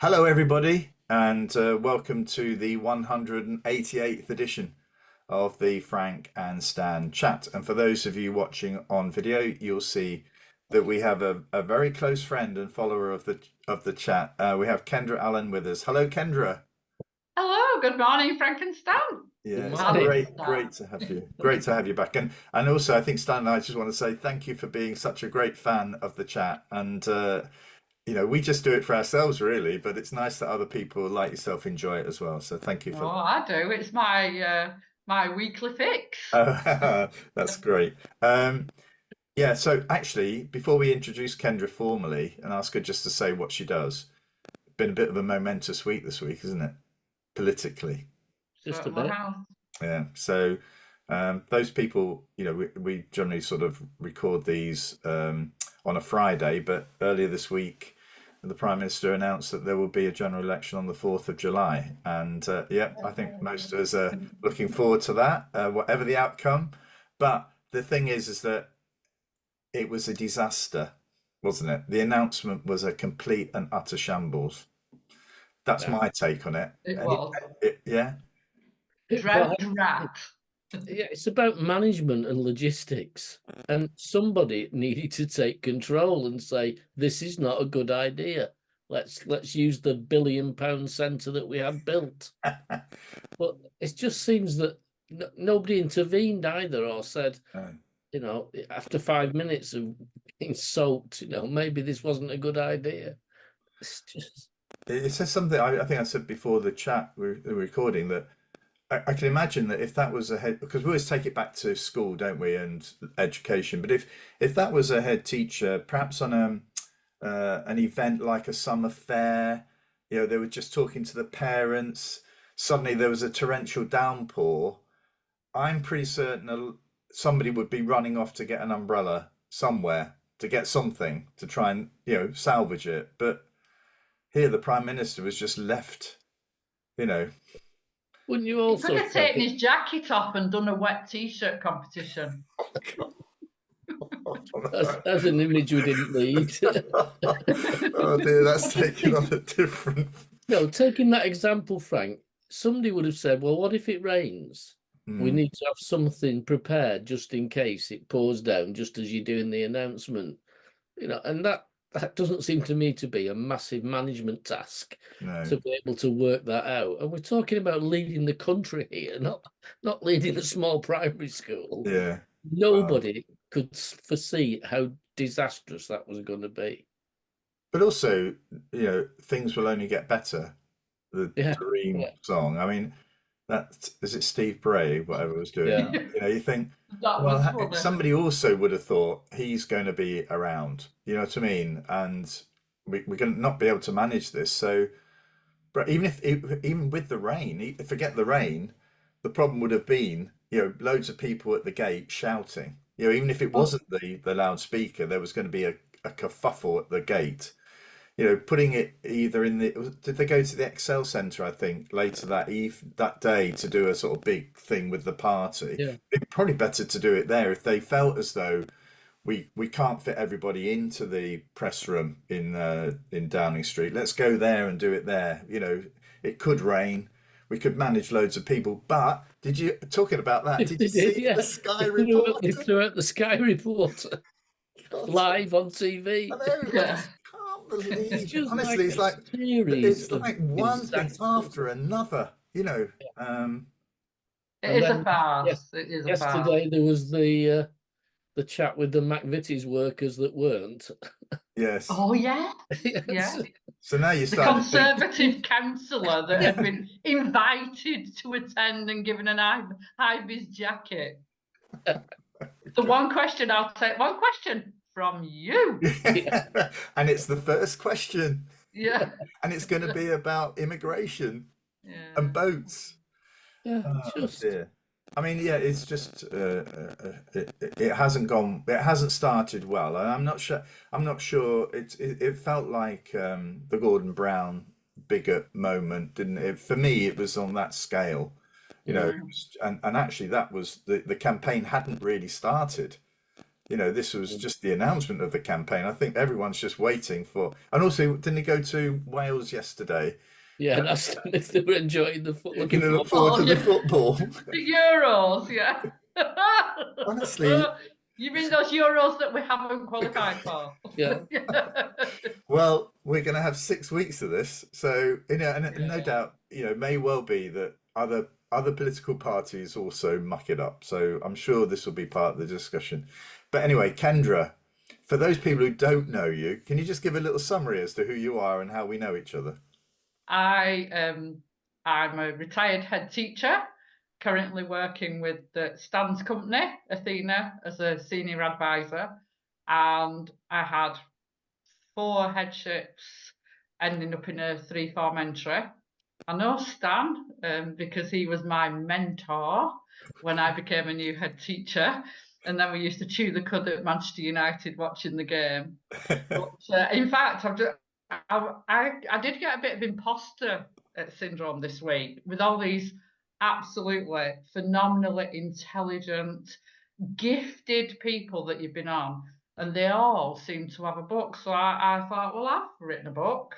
Hello, everybody, and welcome to the 188th edition of the Frank and Stan chat. And for those of you watching on video, you'll see that we have a very close friend and follower of the chat. We have Kendra Allen with us. Hello, Kendra. Hello, good morning, Frankenstein. Yeah, Good it's morning. great to have you. Great to have you back. And also, I think Stan and I just want to say thank you for being such a great fan of the chat. And we just do it for ourselves, really, but it's nice that other people like yourself enjoy it as well. So thank you for Oh, I do. It's my weekly fix. that. That's great. Yeah, so actually, before we introduce Kendra formally and ask her just to say what she does, been a bit of a momentous week this week, isn't it? Politically. Just a Certainly bit. has. Yeah. So those people, we generally sort of record these on a Friday, but earlier this week, the Prime Minister announced that there will be a general election on the 4th of July. And yeah, I think most of us are looking forward to that, whatever the outcome. But the thing is that it was a disaster, wasn't it? The announcement was a complete and utter shambles. That's Yeah. my take on it. It was. Yeah. Well, Drought rat. yeah, it's about management and logistics. And somebody needed to take control and say, this is not a good idea. Let's use the £1 billion centre that we have built. But it just seems that nobody intervened either or said, after 5 minutes of being soaked, maybe this wasn't a good idea. It's just It says something I think I said before the chat we're recording that I can imagine that if that was a head, because we always take it back to school, don't we, and education. But if that was a head teacher, perhaps on an event like a summer fair, they were just talking to the parents. Suddenly there was a torrential downpour. I'm pretty certain somebody would be running off to get an umbrella somewhere to get something to try and salvage it. But here the Prime Minister was just left, you know. Wouldn't you He also could have say, taken his jacket off and done a wet t-shirt competition. as an image we didn't need? Oh dear, that's taken on a different. No, taking that example, Frank, somebody would have said, well, what if it rains? We need to have something prepared just in case it pours down, just as you're doing the announcement. And that doesn't seem to me to be a massive management task No. to be able to work that out. And we're talking about leading the country here, not leading a small primary school. Yeah. Nobody could foresee how disastrous that was going to be. But also, things will only get better. The Yeah. Dream Yeah. song. I mean, that is it Steve Bray, whatever was doing Yeah. that. You think, That well, was funny. somebody also would have thought he's going to be around. You know what I mean? And we're going to not be able to manage this. So, but even with the rain, forget the rain, the problem would have been, loads of people at the gate shouting. Even if it wasn't the loudspeaker, there was going to be a kerfuffle at the gate. Putting it either in did they go to the Excel Centre, I think, later that day to do a sort of big thing with the party? Yeah. It'd probably better to do it there if they felt as though we can't fit everybody into the press room in Downing Street. Let's go there and do it there. It could rain. We could manage loads of people. But talking about that, did you see the Sky Report? They threw out the Sky Reporter live on TV. And everybody just can't believe It's just honestly, it's like one thing after another, It is a farce. Yes, It is a yesterday farce. there was the chat with the McVitie's workers that weren't. Yes. Oh yeah, Yes. yeah. So now you The start Conservative councillor that had been invited to attend and given an high vis jacket. The one question I'll take, one question from you. and it's the first question. Yeah. And it's going to be about immigration and boats. Yeah, Oh, dear. I mean, yeah, it's just it hasn't started well, and I'm not sure. It felt like the Gordon Brown bigot moment, didn't it? For me, it was on that scale, it was, and actually that was the campaign hadn't really started. this was just the announcement of the campaign. I think everyone's just waiting for. And also, didn't he go to Wales yesterday? Yeah, that's if they were enjoying the You're looking going to look forward. forward to the football. The Euros, yeah. Honestly, You mean those Euros that we haven't qualified for? Yeah. well, we're going to have 6 weeks of this, so and no Yeah. doubt, may well be that other political parties also muck it up. So I'm sure this will be part of the discussion. But anyway, Kendra, for those people who don't know you, can you just give a little summary as to who you are and how we know each other? I'm a retired head teacher, currently working with the Stan's company, Athena, as a senior advisor, and I had 4 headships ending up in a 3-form entry. I know Stan because he was my mentor when I became a new head teacher, and then we used to chew the cud at Manchester United watching the game. But in fact, I did get a bit of imposter syndrome this week with all these absolutely phenomenally intelligent, gifted people that you've been on, and they all seem to have a book. So I thought, well, I've written a book.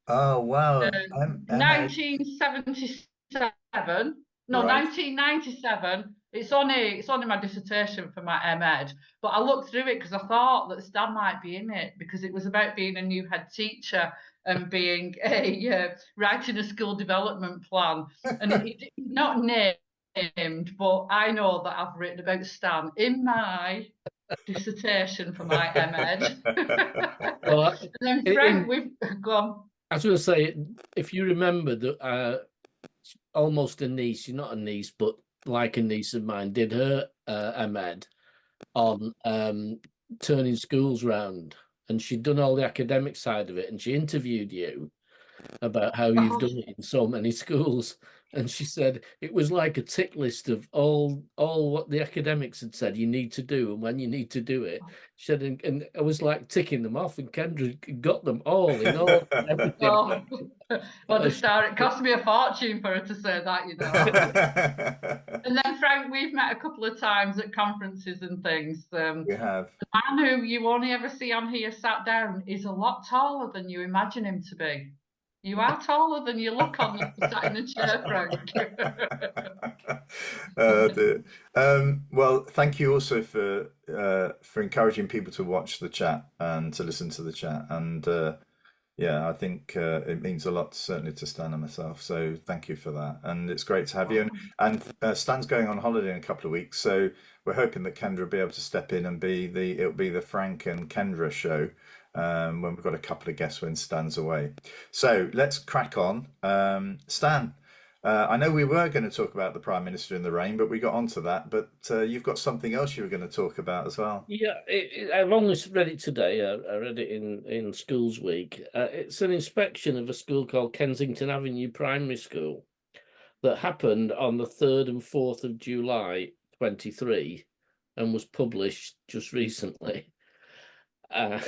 Oh wow, 1977. No, right. 1997. It's only my dissertation for my MEd, but I looked through it because I thought that Stan might be in it because it was about being a new head teacher and being writing a school development plan, and it's not named, but I know that I've written about Stan in my dissertation for my MEd. Well, And then Frank, we've gone. I was going to say, if you remember that almost a niece, you're not a niece, but like a niece of mine, did her MEd on turning schools round, and she'd done all the academic side of it, and she interviewed you about how you've done it in so many schools. And she said it was like a tick list of all what the academics had said you need to do and when you need to do it. She said, and I was like ticking them off, and Kendra got them all in all everything. Oh, well, it cost me a fortune for her to say that, And then Frank, we've met a couple of times at conferences and things. We have. The man who you only ever see on here sat down is a lot taller than you imagine him to be. You are taller than you look on the sat in the chair, Frank. Oh dear. Well, thank you also for encouraging people to watch the chat and to listen to the chat. And yeah, I think it means a lot, certainly to Stan and myself. So thank you for that. And it's great to have you. And Stan's going on holiday in a couple of weeks, so we're hoping that Kendra will be able to step in and it'll be the Frank and Kendra show. When we've got a couple of guests when Stan's away. So let's crack on. Stan, I know we were going to talk about the Prime Minister in the rain, but we got onto that. But you've got something else you were going to talk about as well. Yeah, I've only read it today. I read it in Schools Week. It's an inspection of a school called Kensington Avenue Primary School that happened on the 3rd and 4th of July 23 and was published just recently. And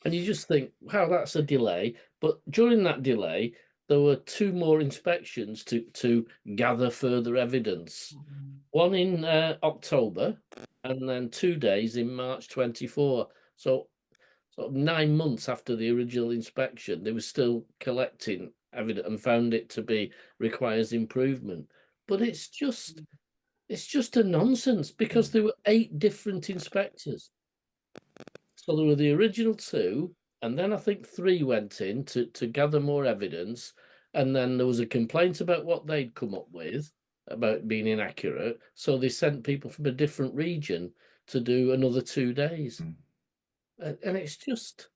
you just think, wow, that's a delay. But during that delay, there were 2 more inspections to gather further evidence. One in October, and then 2 days in March 24. So sort of 9 months after the original inspection, they were still collecting evidence and found it to be requires improvement. But it's just a nonsense because there were 8 different inspectors. So there were the original 2, and then I think 3 went in to gather more evidence, and then there was a complaint about what they'd come up with about being inaccurate. So they sent people from a different region to do another 2 days. And it's just,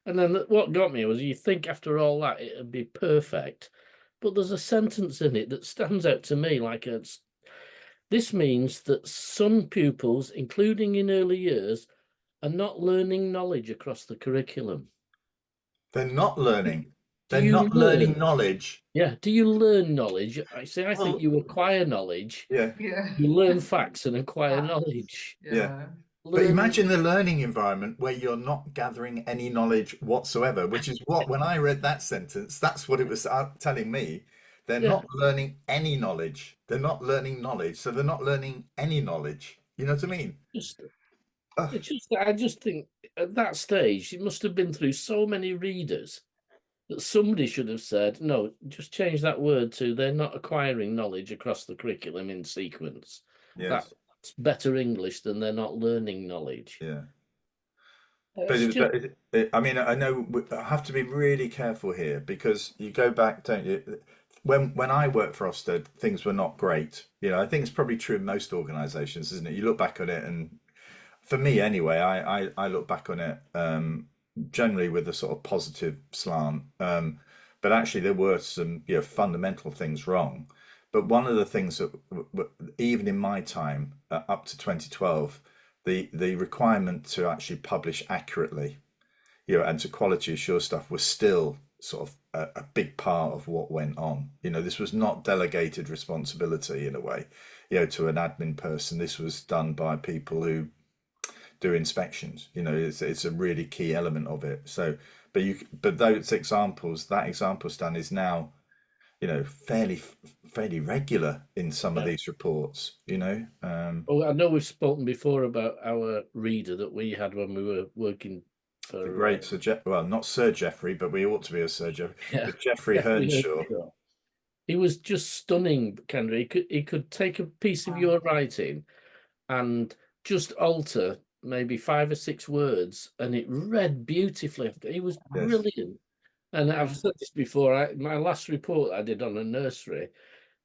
and then what got me was you think after all that it'd be perfect, but there's a sentence in it that stands out to me like this means that some pupils, including in early years, are not learning knowledge across the curriculum. They're not learning. They're not learning knowledge. Yeah. Do you learn knowledge? I think you acquire knowledge. Yeah. You learn facts and acquire knowledge. Yeah. But imagine the learning environment where you're not gathering any knowledge whatsoever, which is what, when I read that sentence, that's what it was telling me. They're not learning any knowledge. They're not learning knowledge. So they're not learning any knowledge. You know what I mean? Ugh, I just think at that stage it must have been through so many readers that somebody should have said, no, just change that word to they're not acquiring knowledge across the curriculum in sequence. yes, That's better English than they're not learning knowledge. yeah. It's just I mean, I know I have to be really careful here because you go back, don't you? When I worked for Ofsted, things were not great. You know, I think it's probably true in most organisations, isn't it? You look back on it, and for me anyway, I look back on it generally with a sort of positive slant. But actually, there were some fundamental things wrong. But one of the things that even in my time up to 2012, the requirement to actually publish accurately, and to quality assure stuff was still sort of a big part of what went on. This was not delegated responsibility in a way, to an admin person. This was done by people who do inspections. It's a really key element of it. So, but those examples, that example, Stan, is now, fairly regular in some of these reports. I know we've spoken before about our reader that we had when we were working for The great well, not Sir Geoffrey, but we ought to be a Sir Geoffrey, but Geoffrey Jeffrey Hearnshaw. Earnshaw. He was just stunning, Kendra. He could take a piece of your writing and just alter maybe 5 or 6 words, and it read beautifully. He was Yes. brilliant. And I've said this before. My last report I did on a nursery,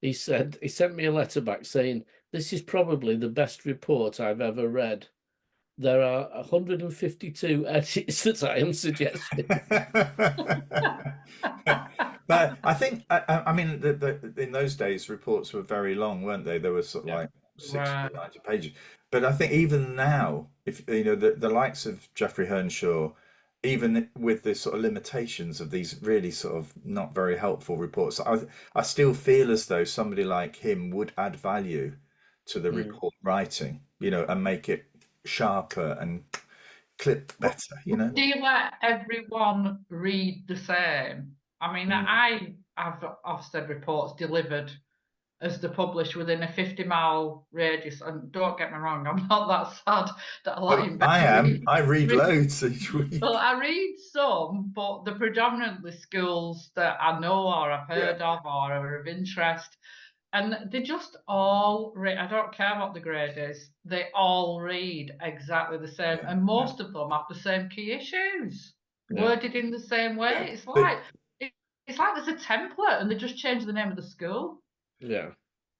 he sent me a letter back saying, "This is probably the best report I've ever read. There are 152 edits that I am suggesting." But I think, I mean, in those days, reports were very long, weren't they? They were sort of Yeah. like 60 Right. to 90 pages. But I think even now, if the likes of Geoffrey Hearnshaw, even with the sort of limitations of these really sort of not very helpful reports, I still feel as though somebody like him would add value to the report writing, and make it sharper and clip better, Do you let everyone read the same? I mean, Mm. I have Ofsted reports delivered as they're published within a 50-mile radius. And don't get me wrong, I'm not that sad that I let Well, him I am. read. I read loads each week. Well, I read some, but they're predominantly schools that I know or I've Yeah, heard of or are of interest. And they just all read, I don't care what the grade is, they all read exactly the same. yeah, And yeah, most of them have the same key issues, Yeah. worded in the same yeah. way. It's like there's a template and they just change the name of the school. Yeah.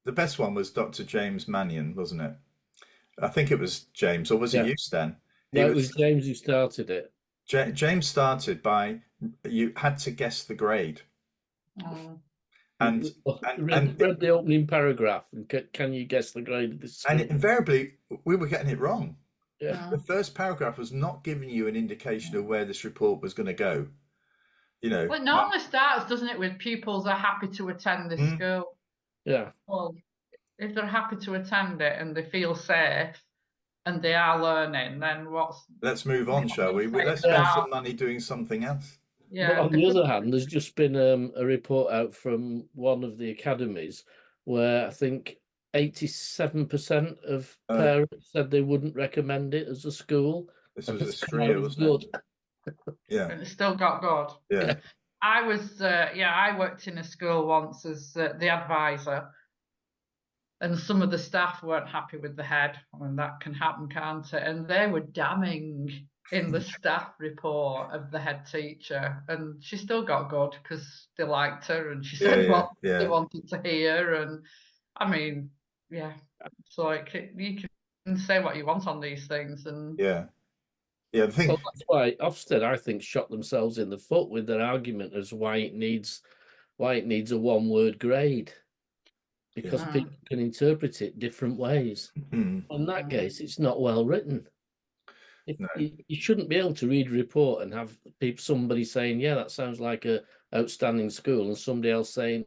The best one was Dr. James Mannion, wasn't it? I think it was James, or was it Yeah. you, Stan? No, it was James who started it. James started by you had to guess the grade, Mm. and Read the opening paragraph and can you guess the grade of this school? invariably we were getting it wrong. Yeah. The first paragraph was not giving you an indication of where this report was going to go. Well, it normally starts, doesn't it, with pupils are happy to attend this Mm. school. Yeah. Well, if they're happy to attend it and they feel safe and they are learning, then Let's move on, shall we? Let's spend some money doing something else. But Yeah. on the other hand, there's just been a report out from one of the academies where I think 87% of parents said they wouldn't recommend it as a school. This and was it's Australia, quite wasn't it? good. Yeah, And it's still got good. yeah. I worked in a school once as the advisor, and some of the staff weren't happy with the head. I mean, that can happen, can't it? And they were damning in the staff report of the head teacher, and she still got good because they liked her and she said what they wanted to hear. And I mean, yeah, so like you can say what you want on these things, and Yeah. The thing. Well, that's why Ofsted, I think, shot themselves in the foot with their argument as why it needs a one-word grade, because people can interpret it different ways. In that case, it's not well written. No. You shouldn't be able to read a report and have somebody saying, "Yeah, that sounds like a outstanding school," and somebody else saying,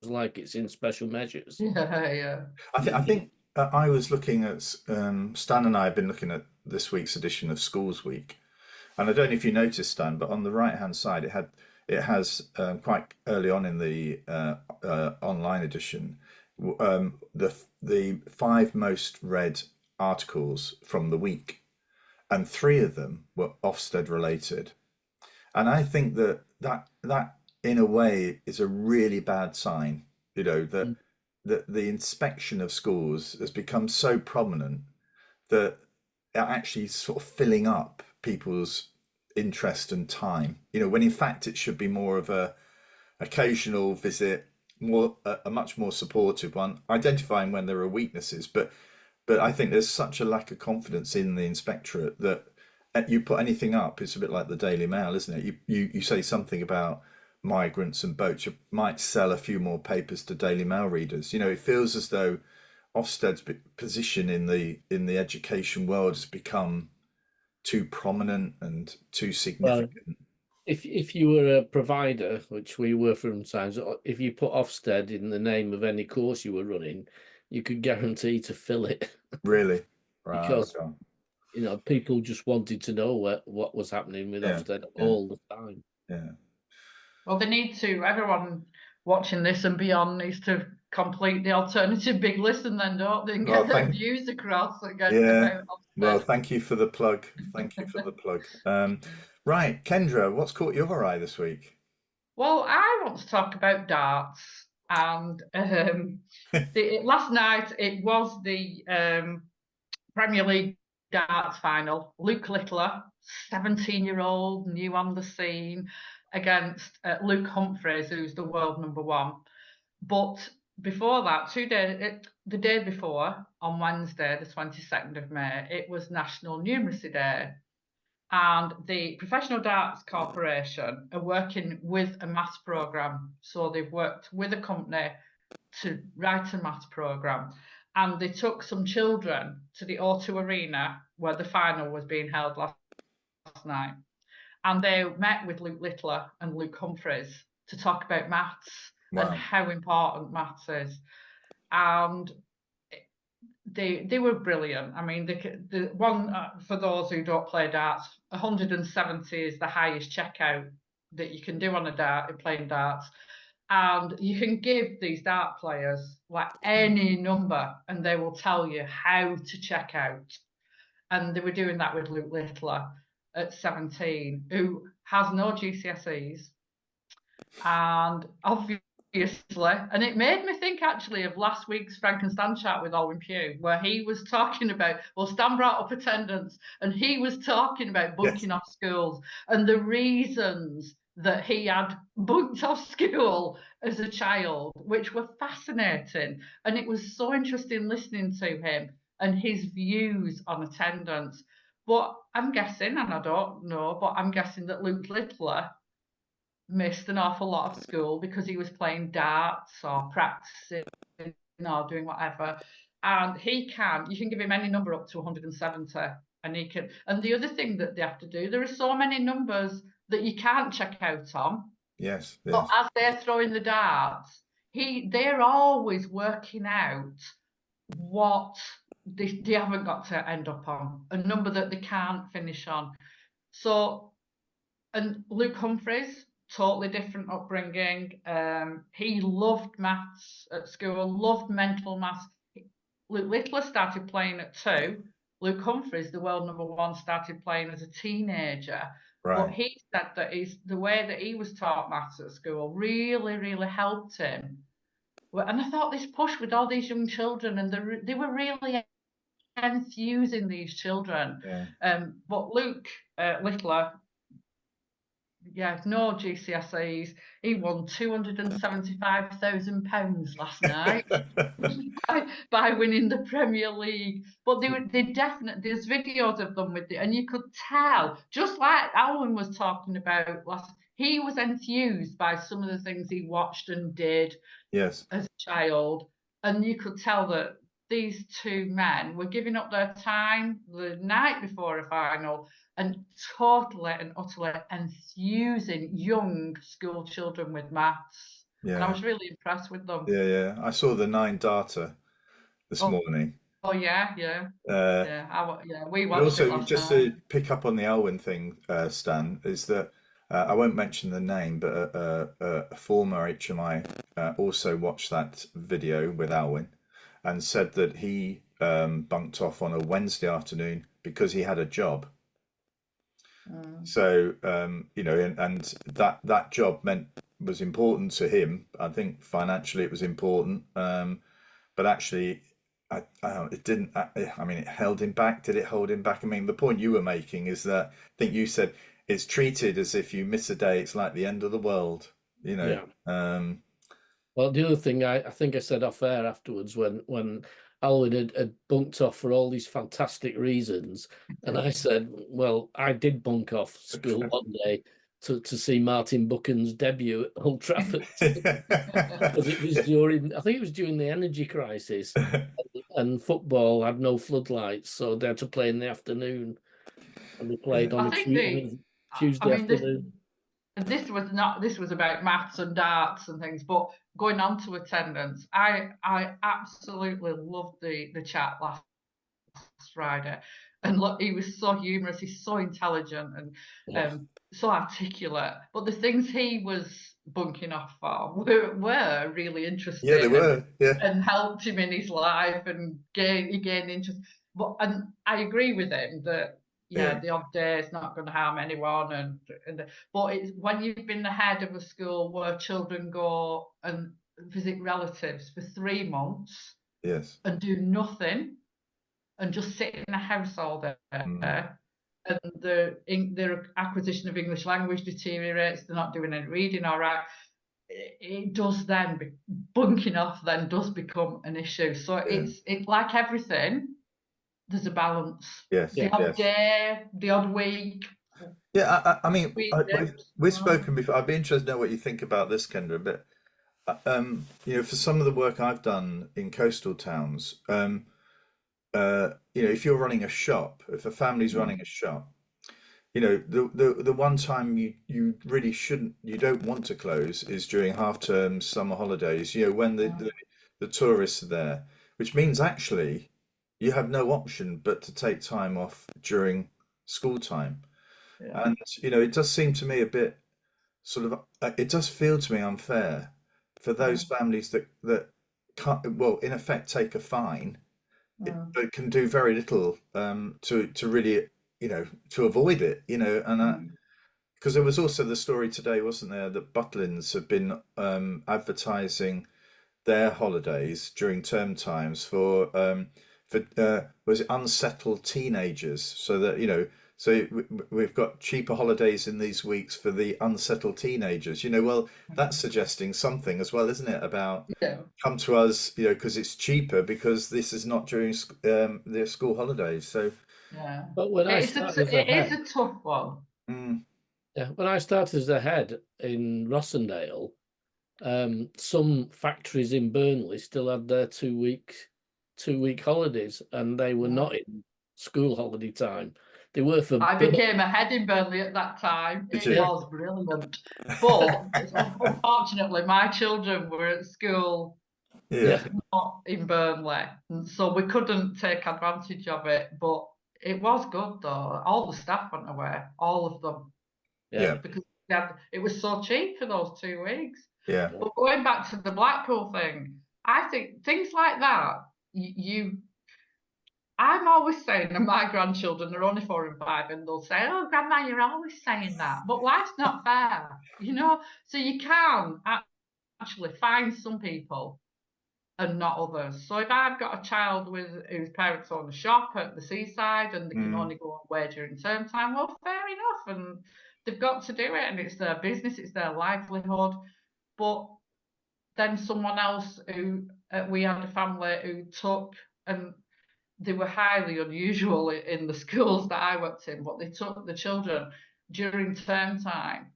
"Like it's in special measures." yeah. I think I was looking at Stan and I have been looking at this week's edition of Schools Week, and I don't know if you noticed, Stan, but on the right hand side it has quite early on in the online edition the 5 most read articles from the week. and 3 of them were Ofsted related. And I think that in a way is a really bad sign, Mm. that the inspection of schools has become so prominent that it actually sort of filling up people's interest and time, when in fact it should be more of a occasional visit, more a much more supportive one, identifying when there are weaknesses. But I think there's such a lack of confidence in the inspectorate that you put anything up, it's a bit like the Daily Mail, isn't it? You say something about migrants and boats, you might sell a few more papers to Daily Mail readers. It feels as though Ofsted's position in the education world has become too prominent and too Well, significant. if you were a provider, which we were from times, if you put Ofsted in the name of any course you were running, you could guarantee to fill it Really? Right. because Okay. people just wanted to know what was happening with Yeah. Ofsted Yeah. all the time. Yeah. Well, they need to, everyone watching this and beyond needs to complete the alternative big listen then, don't they? And Well, get their views across again yeah. about Well, Ofsted. thank you for the plug. Thank you for the plug. Right, Kendra, what's caught your eye this week? Well, I want to talk about darts. And last night it was the Premier League darts final. Luke Littler, 17-year-old, new on the scene, against Luke Humphreys, who's the world number 1. But before that, the day before, on Wednesday, the 22nd of May, it was National Numeracy Day. And the Professional Darts Corporation are working with a maths programme. So they've worked with a company to write a maths programme. And they took some children to the O2 Arena where the final was being held last night. And they met with Luke Littler and Luke Humphreys to talk about maths and Wow. how important maths is. And they were brilliant. I mean, the one for those who don't play darts, 170 is the highest checkout that you can do on a dart playing darts, and you can give these dart players like any number, and they will tell you how to check out. And they were doing that with Luke Littler at 17, who has no GCSEs, and obviously, and it made me think actually of last week's Frankenstein chat with Owen Pugh, where he was talking about, well, Stan brought up attendance, and he was talking about Yes. bunking off schools and the reasons that he had bunked off school as a child, which were fascinating. And it was so interesting listening to him and his views on attendance. But I'm guessing, and I don't know, but I'm guessing that Luke Littler missed an awful lot of school because he was playing darts or practicing or doing whatever. And you can give him any number up to 170, and he can. And the other thing that they have to do, there are so many numbers that you can't check out on. Yes. But Yes. as they're throwing the darts, they're always working out what they haven't got to end up on, a number that they can't finish on. So, and Luke Humphreys, totally different upbringing. He loved maths at school, loved mental maths. Luke Littler started playing at 2. Luke Humphreys, the world number 1, started playing as a teenager. But Right. he said that the way that he was taught maths at school really, really helped him. And I thought this push with all these young children, and they were really enthusing these children. Yeah. But Luke Littler, no GCSEs. He won £275,000 last night by winning the Premier League. But they definitely, there's videos of them with it, and you could tell, just like Alan was talking about he was enthused by some of the things he watched and did Yes. as a child, and you could tell that these 2 men were giving up their time the night before a final and totally and utterly enthusing young school children with maths. And I Yeah. was really impressed with them. Yeah. Yeah. I saw the 9 data this morning. Oh yeah. Uh, We but watched it also, last just night. to pick up on the Alwyn thing, Stan, is that I won't mention the name, but a former HMI also watched that video with Alwyn and said that he bunked off on a Wednesday afternoon because he had a job. Mm. So and that job was important to him. I think financially it was important, but actually, it didn't. I mean, it held him back. Did it hold him back? I mean, the point you were making is that I think you said it's treated as if you miss a day, it's like the end of the world. Yeah. Well, the other thing I think I said off air afterwards when Alwyn had bunked off for all these fantastic reasons, and I said, well, I did bunk off school one day to see Martin Buchan's debut at Old Trafford. Because it was I think it was during the energy crisis, and football had no floodlights, so they had to play in the afternoon, and they played on I a think Tuesday afternoon. This was about maths and darts and things, but going on to attendance, I absolutely loved the chat last Friday, and look, he was so humorous, he's so intelligent and so articulate, but the things he was bunking off for were really interesting. Yeah, they were. And helped him in his life and he gained interest. And I agree with him that the odd day is not going to harm anyone, but it's when you've been the head of a school where children go and visit relatives for 3 months, Yes, and do nothing and just sit in a house all day, and their acquisition of English language deteriorates. They're not doing any reading, all right. It does then bunking off then does become an issue. So it's like everything. There's a balance. yes, The odd day, the odd week. Yeah, I mean, weekends. we've spoken before. I'd be interested to know what you think about this, Kendra. But for some of the work I've done in coastal towns, if you're running a shop, if a family's running a shop, the one time you really you don't want to close is during half terms, summer holidays, when the tourists are there, which means actually you have no option but to take time off during school time. And it does seem to me a bit sort of it does feel to me unfair for those families that can't, well, in effect take a fine, but can do very little to really to avoid it, and because there was also the story today, wasn't there, that Butlins have been advertising their holidays during term times for was it unsettled teenagers, so that so we've got cheaper holidays in these weeks for the unsettled teenagers. Well, that's suggesting something as well, isn't it, about come to us, because it's cheaper, because this is not during their school holidays. So but when it is a tough one. Yeah, when I started as a head in Rossendale, some factories in Burnley still had their 2-week holidays, and they were not in school holiday time. They were for. I became a head in Burnley at that time. It was brilliant, but unfortunately, my children were at school, not in Burnley, and so we couldn't take advantage of it. But it was good though. All the staff went away, all of them. Because it was so cheap for those 2 weeks. But going back to the Blackpool thing, I think things like that, I'm always saying, and my grandchildren, they're only 4 and 5, and they'll say, "Oh, Grandma, you're always saying that." But life's not fair, So you can actually find some people and not others. So if I've got a child whose parents own a shop at the seaside and they can only go away during term time, well, fair enough, and they've got to do it, and it's their business, it's their livelihood. But then someone else who we had a family who took, and they were highly unusual in the schools that I worked in, but they took the children during term time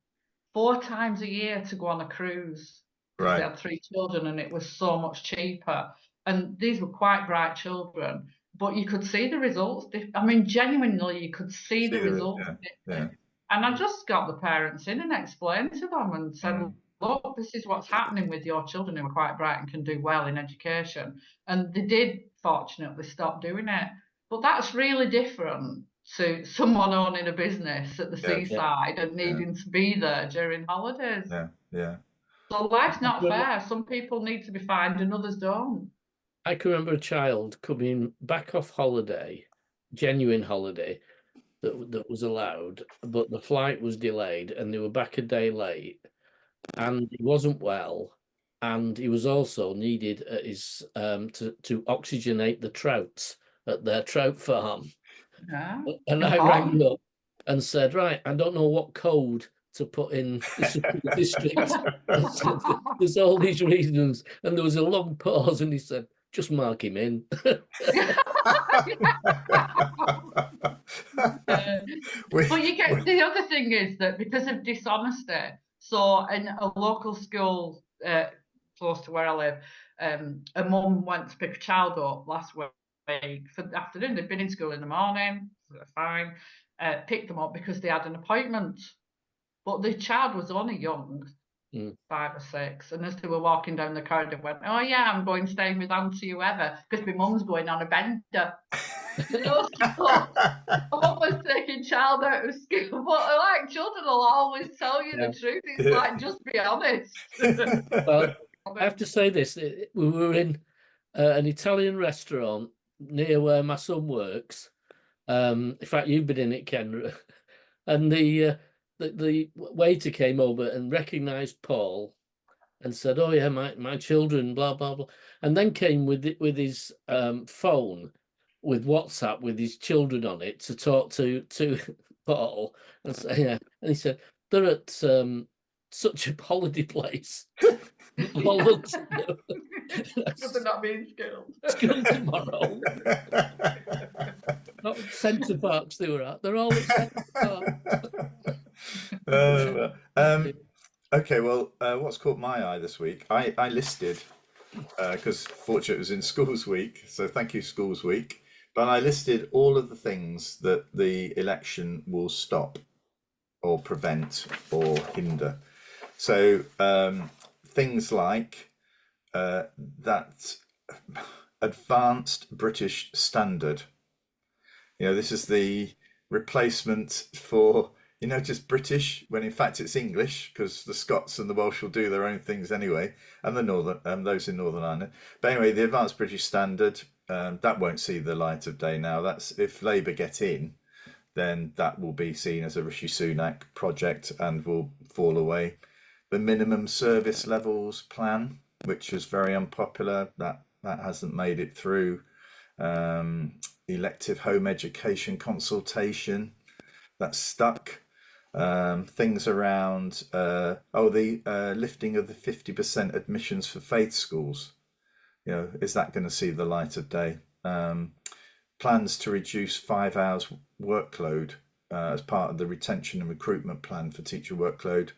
4 times a year to go on a cruise, because they had 3 children and it was so much cheaper. And these were quite bright children, but you could see the results. I mean, genuinely, you could see the results. And I just got the parents in and explained to them and said, look, this is what's happening with your children who are quite bright and can do well in education. And they did, fortunately, stop doing it. But that's really different to someone owning a business at the seaside and needing to be there during holidays. So life's not fair. Some people need to be fined and others don't. I can remember a child coming back off holiday genuine holiday that was allowed, but the flight was delayed and they were back a day late, and he wasn't well, and he was also needed at his to oxygenate the trouts at their trout farm. Yeah. And I rang up and said, right, I don't know what code to put in the district. There's all these reasons. And there was a long pause, and he said, just mark him in. But you get the other thing is that because of dishonesty, so in a local school close to where I live, a mum went to pick a child up last week for the afternoon. They'd been in school in the morning, fine, picked them up because they had an appointment. But the child was only young, 5 or 6, and as they were walking down the corridor, went, "Oh yeah, I'm going staying with Auntie whoever because my mum's going on a bender." You know, so I'm always taking child out of school, but like children will always tell you the truth. It's like, just be honest. Well, I have to say this: we were in an Italian restaurant near where my son works. In fact, you've been in it, Kendra, and the waiter came over and recognised Paul and said, "Oh yeah, my children, blah blah blah," and then came with his phone with WhatsApp with his children on it to talk to Paul and say, yeah, and he said they're at such a holiday place. They're not being school. School tomorrow. Not Centre Parks they were at. They're all at Centre Parks. Okay, well, what's caught my eye this week? I listed, because fortunately it was in Schools Week, so thank you, Schools Week. But I listed all of the things that the election will stop or prevent or hinder. So things like that advanced British standard. You know, this is the replacement for, just British, when in fact it's English, because the Scots and the Welsh will do their own things anyway, and the Northern, those in Northern Ireland. But anyway, the advanced British standard, that won't see the light of day now. That's if Labour get in, then that will be seen as a Rishi Sunak project and will fall away. The minimum service levels plan, which was very unpopular, that hasn't made it through. Elective home education consultation, that's stuck. Things around the lifting of the 50% admissions for faith schools. Is that going to see the light of day? Plans to reduce 5 hours workload as part of the retention and recruitment plan for teacher workload.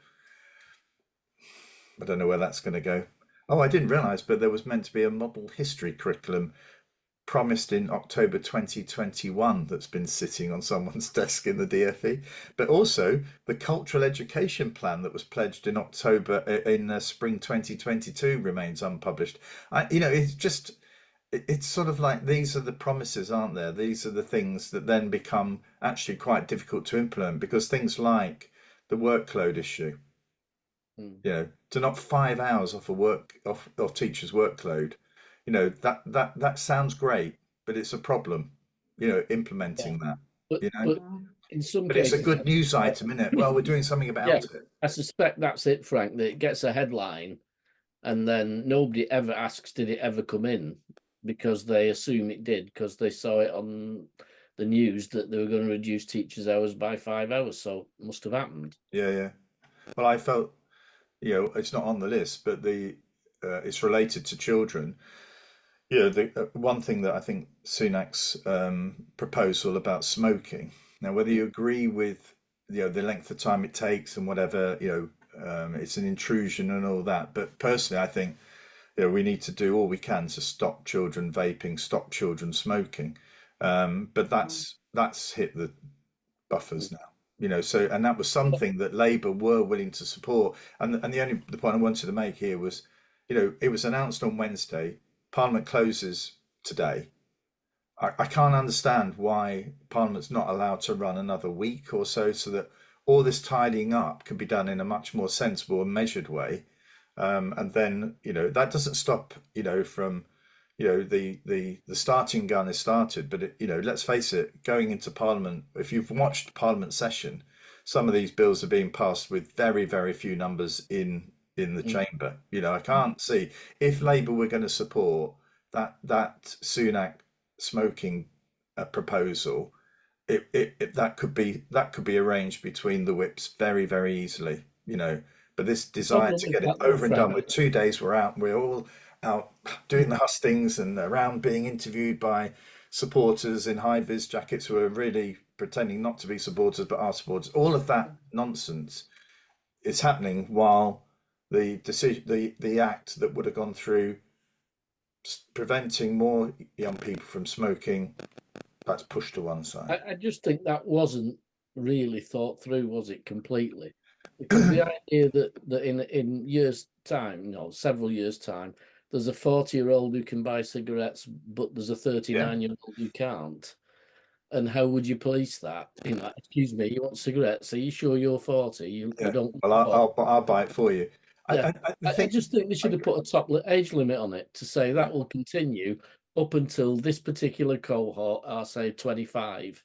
I don't know where that's going to go. Oh, I didn't realise, but there was meant to be a model history curriculum promised in October 2021 that's been sitting on someone's desk in the DfE, but also the cultural education plan that was pledged in spring 2022 remains unpublished. It's sort of like, these are the promises, aren't there? These are the things that then become actually quite difficult to implement, because things like the workload issue, to knock 5 hours off of teachers' workload, that sounds great, but it's a problem, implementing that. But in some But cases, it's a good news item, isn't it? Well, we're doing something about it. I suspect that's it, Frank, that it gets a headline and then nobody ever asks, did it ever come in? Because they assume it did, because they saw it on the news that they were going to reduce teachers' hours by 5 hours, so it must have happened. Yeah. Well, I felt, it's not on the list, but it's related to children. The one thing that I think Sunak's proposal about smoking. Now, whether you agree with the length of time it takes and whatever, it's an intrusion and all that. But personally, I think we need to do all we can to stop children vaping, stop children smoking. But that's hit the buffers now. So, and that was something that Labour were willing to support. And the point I wanted to make here was, it was announced on Wednesday. Parliament closes today. I can't understand why Parliament's not allowed to run another week or so that all this tidying up can be done in a much more sensible and measured way. And then, that doesn't stop, from, the starting gun is started, but let's face it, going into Parliament, if you've watched Parliament session, some of these bills are being passed with very, very few numbers in the chamber. I can't see if Labour were going to support that Sunak smoking proposal. That could be arranged between the whips very, very easily. But this desire to get it over and done with, 2 days we're all out doing the hustings and around being interviewed by supporters in high vis jackets who are really pretending not to be supporters but are supporters. All of that nonsense is happening while the decision, the act that would have gone through preventing more young people from smoking, that's pushed to one side. I just think that wasn't really thought through, was it, completely? Because the idea that in years' time, several years' time, there's a 40-year-old who can buy cigarettes, but there's a 39-year-old who can't. And how would you police that? Excuse me, you want cigarettes? Are you sure you're 40? You don't. Well, I'll buy it for you. Yeah. I just think they should have put a top age limit on it to say that will continue up until this particular cohort are, say, 25,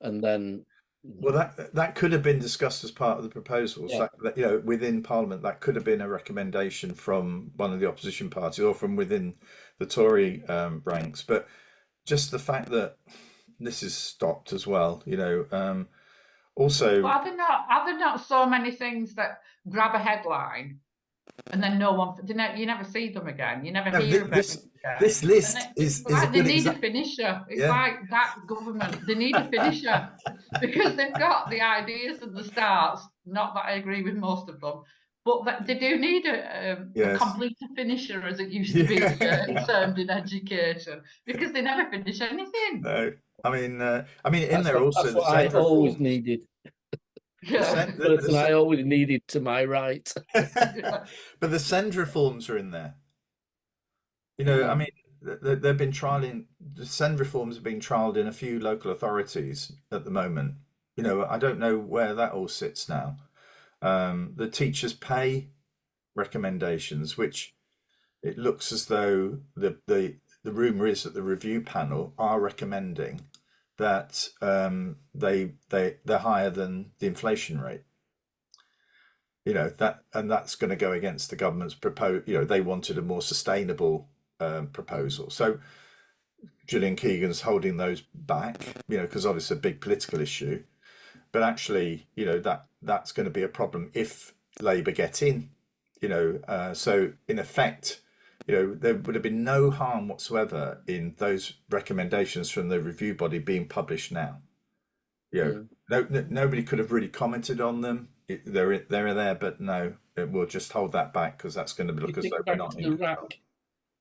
and then. Well, that could have been discussed as part of the proposals. Yeah. That, within Parliament, that could have been a recommendation from one of the opposition parties or from within the Tory ranks. But just the fact that this is stopped as well, also. Well, are there not so many things that grab a headline and then no one, you never see them again. You never hear about them again. This list is like a they good need a finisher. It's like that government. They need a finisher because they've got the ideas and the starts. Not that I agree with most of them, but they do need a complete finisher, as it used to be termed in education, because they never finish anything. No, I mean, in there also that's the what I SEND always reforms. needed. The I always needed to my right. But the SEND reforms are in there. I mean, they've been trialing, the SEND reforms have been trialed in a few local authorities at the moment. I don't know where that all sits now. The teachers' pay recommendations, which it looks as though the rumour is that the review panel are recommending that they're higher than the inflation rate. That's going to go against the government's proposal. They wanted a more sustainable proposal. So Gillian Keegan's holding those back, because obviously it's a big political issue. But actually, that's going to be a problem if Labour get in. So in effect, there would have been no harm whatsoever in those recommendations from the review body being published now. Nobody could have really commented on them. They're there, but no, we'll just hold that back because that's going to look as though we're not in control.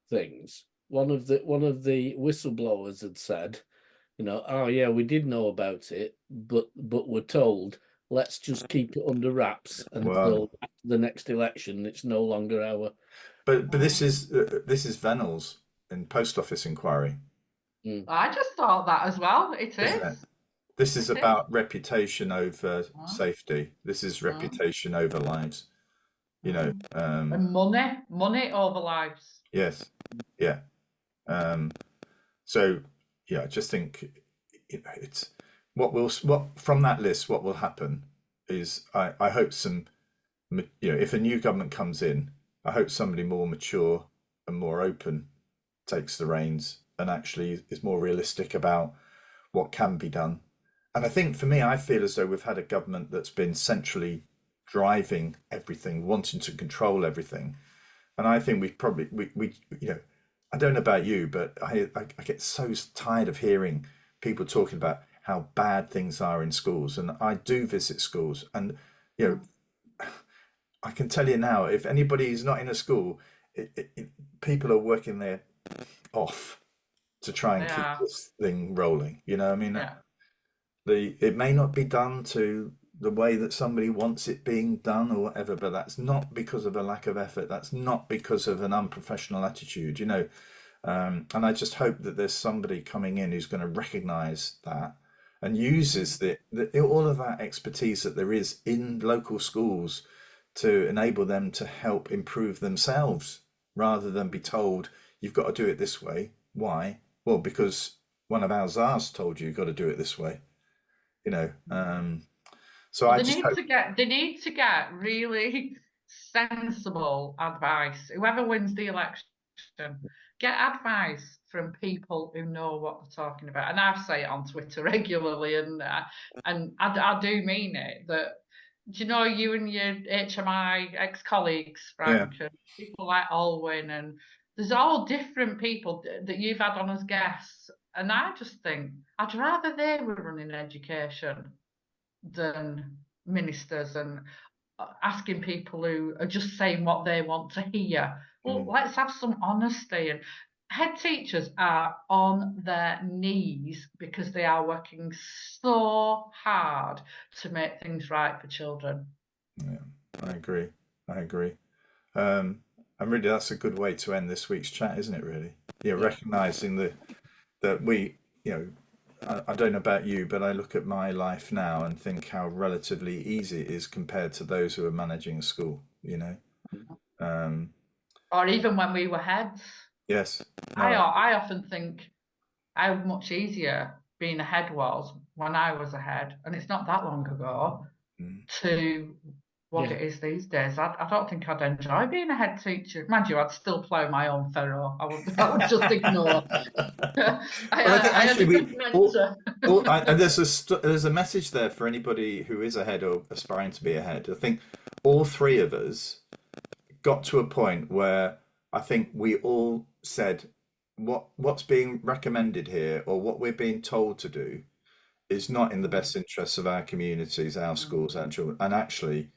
Things. One of the whistleblowers had said, oh yeah, we did know about it, but we're told let's just keep it under wraps until after the next election. It's no longer our. But this is Venel's in Post Office inquiry. I just thought that as well. It is. This is about reputation over safety. This is reputation over lives. And money over lives. Yes. Yeah. So yeah, I just think it's what from that list. What will happen is I hope if a new government comes in, I hope somebody more mature and more open takes the reins and actually is more realistic about what can be done. And I think for me, I feel as though we've had a government that's been centrally driving everything, wanting to control everything. And I think we I don't know about you, but I get so tired of hearing people talking about how bad things are in schools. And I do visit schools, and I can tell you now, if anybody is not in a school, people are working their off to try and keep this thing rolling. It may not be done to the way that somebody wants it being done or whatever, but that's not because of a lack of effort. That's not because of an unprofessional attitude, and I just hope that there's somebody coming in who's going to recognize that and uses all of that expertise that there is in local schools to enable them to help improve themselves rather than be told you've got to do it this way. Why? Well, because one of our czars told you you've got to do it this way. You know, so Well, I just hope. they need to get really sensible advice. Whoever wins the election, get advice from people who know what they're talking about. And I say it on Twitter regularly, and I do mean it. That, do you know, you and your HMI ex-colleagues, Yeah. Frank, and people like Alwyn, and there's all different people that you've had on as guests, and I just think I'd rather they were running education than ministers and asking people who are just saying what they want to hear. Well, let's have some honesty. And head teachers are on their knees because they are working so hard to make things right for children. Yeah, I agree. I agree. And really, that's a good way to end this week's chat, isn't it? Really, yeah, recognizing that we, you know, I don't know about you, but I look at my life now and think how relatively easy it is compared to those who are managing a school, you know. Or even when we were heads. Yes. I No, often think how much easier being a head was when I was a head, and it's not that long ago, to what it is these days. I don't think I'd enjoy being a head teacher. Mind you, I'd still plough my own furrow. I would just ignore. Well, I think actually and there's a message there for anybody who is a head or aspiring to be a head. I think all three of us got to a point where I think we all said what's being recommended here or what we're being told to do is not in the best interests of our communities, our schools, our children. And actually,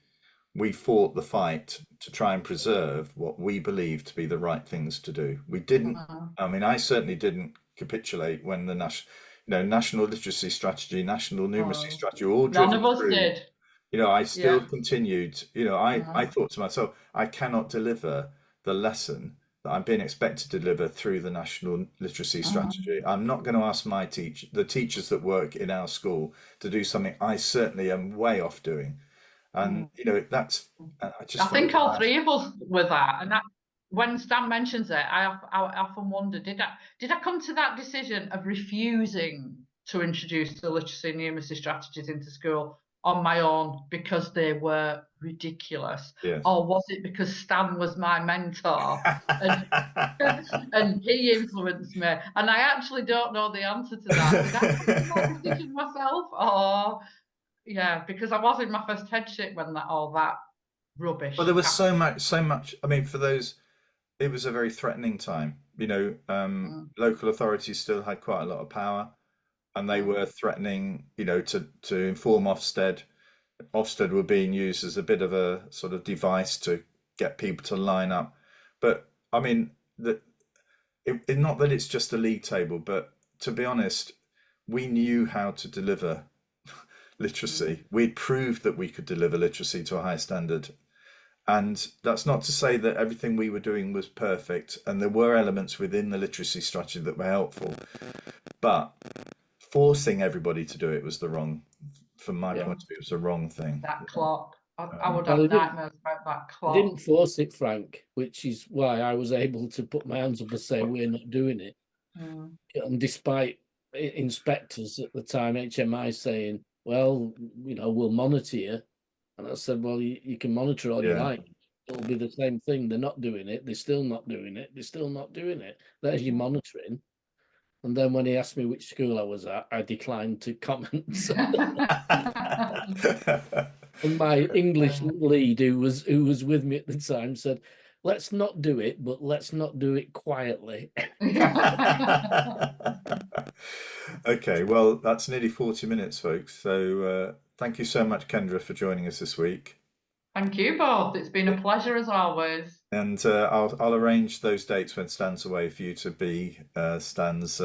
we fought the fight to try and preserve what we believe to be the right things to do. We didn't. I mean, I certainly didn't capitulate when the National Literacy Strategy, National Numeracy Strategy, were all driven None of us through. did. You know, I still continued. You know, I thought to myself, I cannot deliver the lesson that I'm being expected to deliver through the National Literacy Strategy. I'm not going to ask the teachers that work in our school to do something I certainly am way off doing. And you know, I think all three of us were that. And when Stan mentions it, I often wonder, did I come to that decision of refusing to introduce the literacy and numeracy strategies into school on my own because they were ridiculous? Yes. Or was it because Stan was my mentor and he influenced me? And I actually don't know the answer to that. Did I come to that decision myself? Or, yeah, because I was in my first headship when all that rubbish. Well, there was so much. I mean, for those, it was a very threatening time. You know, local authorities still had quite a lot of power, and they were threatening, you know, to inform Ofsted. Ofsted were being used as a bit of a sort of device to get people to line up. But I mean, not that it's just a league table, but to be honest, we knew how to deliver literacy. We'd proved that we could deliver literacy to a high standard. And that's not to say that everything we were doing was perfect. And there were elements within the literacy strategy that were helpful. But forcing everybody to do it was from my point of view, it was the wrong thing. That clock. I would have nightmares about that clock. I didn't force it, Frank, which is why I was able to put my hands up and say we're not doing it. And despite inspectors at the time, HMI saying, well, you know, we'll monitor you. And I said, well, you can monitor all you like. It'll be the same thing. They're not doing it. They're still not doing it. They're still not doing it. There's your monitoring. And then when he asked me which school I was at, I declined to comment. And my English lead, who was with me at the time, said, let's not do it, but let's not do it quietly. Okay, well, that's nearly 40 minutes, folks. So thank you so much, Kendra, for joining us this week. Thank you both. It's been a pleasure as always. And I'll arrange those dates when Stan's away for you to be Stan's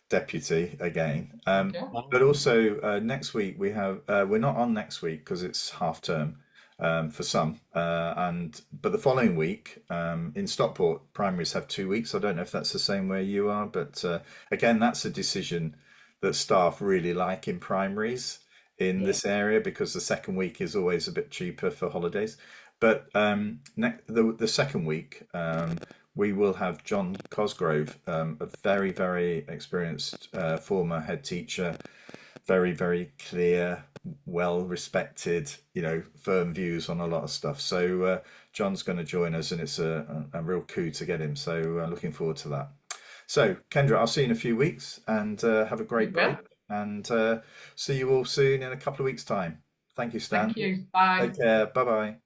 deputy again. But also next week we have we're not on next week because it's half term for some, but the following week in Stockport primaries have 2 weeks. I don't know if that's the same where you are, but again, that's a decision that staff really like in primaries in this area because the second week is always a bit cheaper for holidays. But the second week we will have John Cosgrove, a very, very experienced former head teacher, very, very clear, well respected, firm views on a lot of stuff. So John's going to join us, and it's a real coup to get him. So looking forward to that. So Kendra, I'll see you in a few weeks, and have a great break, and see you all soon in a couple of weeks' time. Thank you, Stan. Thank you. Bye. Take care. Bye bye.